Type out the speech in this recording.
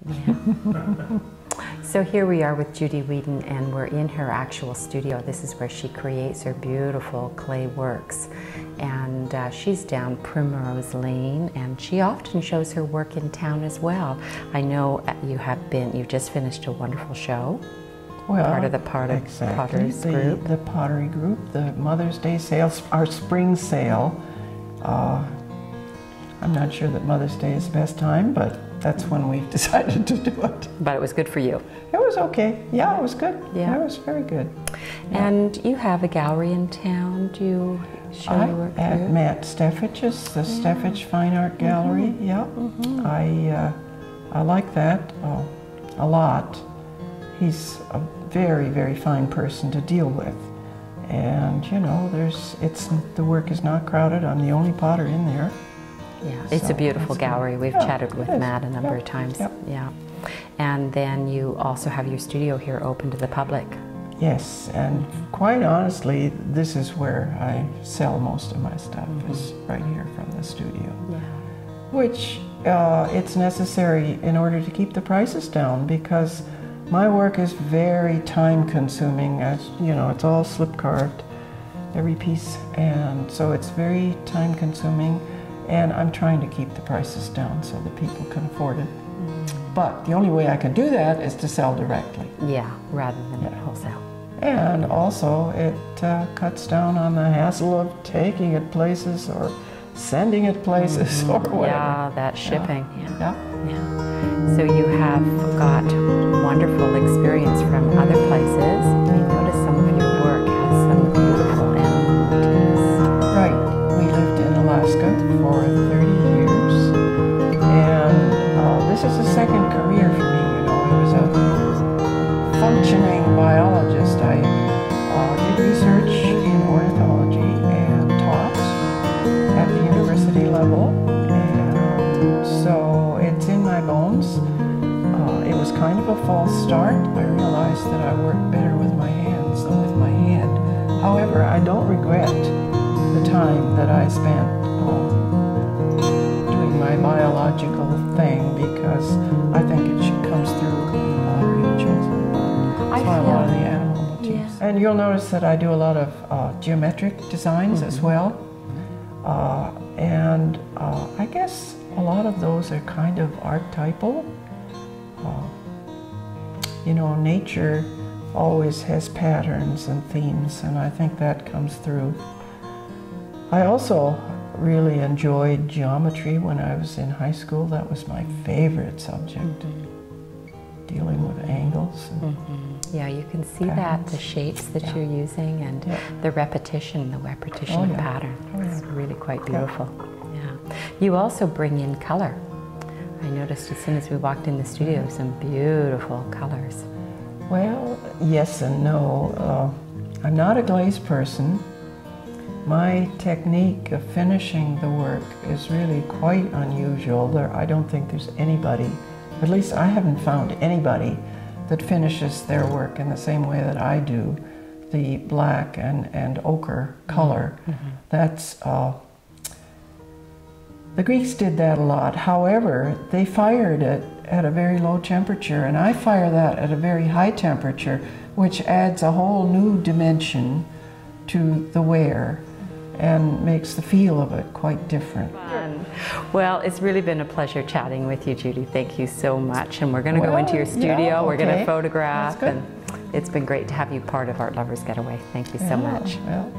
Yeah. So here we are with Judy Weedon, and we're in her actual studio. This is where she creates her beautiful clay works. And she's down Primrose Lane, and she often shows her work in town as well. I know you've just finished a wonderful show. Well, part of the Potter's group. The Pottery Group, the Mother's Day sales, our spring sale. I'm not sure that Mother's Day is the best time, but that's when we've decided to do it. But it was good for you. It was okay. Yeah, it was good. Yeah. It was very good. And you have a gallery in town. Do you show your work at there? Matt Steffich's, the Steffich Fine Art Gallery. Yeah. I like that a lot. He's a very, very fine person to deal with. And you know, the work is not crowded. I'm the only potter in there. Yeah, it's a beautiful gallery. We've chatted with Matt a number of times. Yep. Yeah. And then you also have your studio here open to the public. Yes, and quite honestly, this is where I sell most of my stuff, is right here from the studio. Yeah. Which it's necessary in order to keep the prices down, because my work is very time consuming. As you know, it's all slip carved, every piece, and so it's very time consuming. And I'm trying to keep the prices down so that people can afford it. But the only way I can do that is to sell directly. Yeah, rather than at wholesale. And also it cuts down on the hassle of taking it places or sending it places or whatever. Yeah, that shipping. Yeah. Yeah. So you have got wonderful experience from other places. We notice some of your work has some beautiful animal motifs. Right. We lived in Alaska for 30 years, and this is a second career for me. You know, I was a functioning biologist. I did research in ornithology and taught at the university level, and so it's in my bones. It was kind of a false start. I realized that I work better with my hands than with my head. However, I don't regret the time that I spent doing my biological thing, because I think it comes through pottery and chosen. That's why a lot of the animal motifs. Yeah. And you'll notice that I do a lot of geometric designs as well. And I guess a lot of those are kind of archetypal. You know, nature always has patterns and themes, and I think that comes through. I also really enjoyed geometry when I was in high school. That was my favorite subject, dealing with angles. Yeah, you can see that, the shapes that you're using, and the repetition of pattern. It's really quite beautiful. Yeah. You also bring in color. I noticed as soon as we walked in the studio some beautiful colors. Well, yes and no. I'm not a glaze person. My technique of finishing the work is really quite unusual. I don't think there's anybody, at least I haven't found anybody, that finishes their work in the same way that I do, the black and ochre color. That's the Greeks did that a lot. However, they fired it at a very low temperature, and I fire that at a very high temperature, which adds a whole new dimension to the wear and makes the feel of it quite different. Fun. Well, it's really been a pleasure chatting with you, Judy. Thank you so much. And we're going to go into your studio. We're going to photograph, and it's been great to have you part of Art Lovers Getaway. Thank you so much. Well.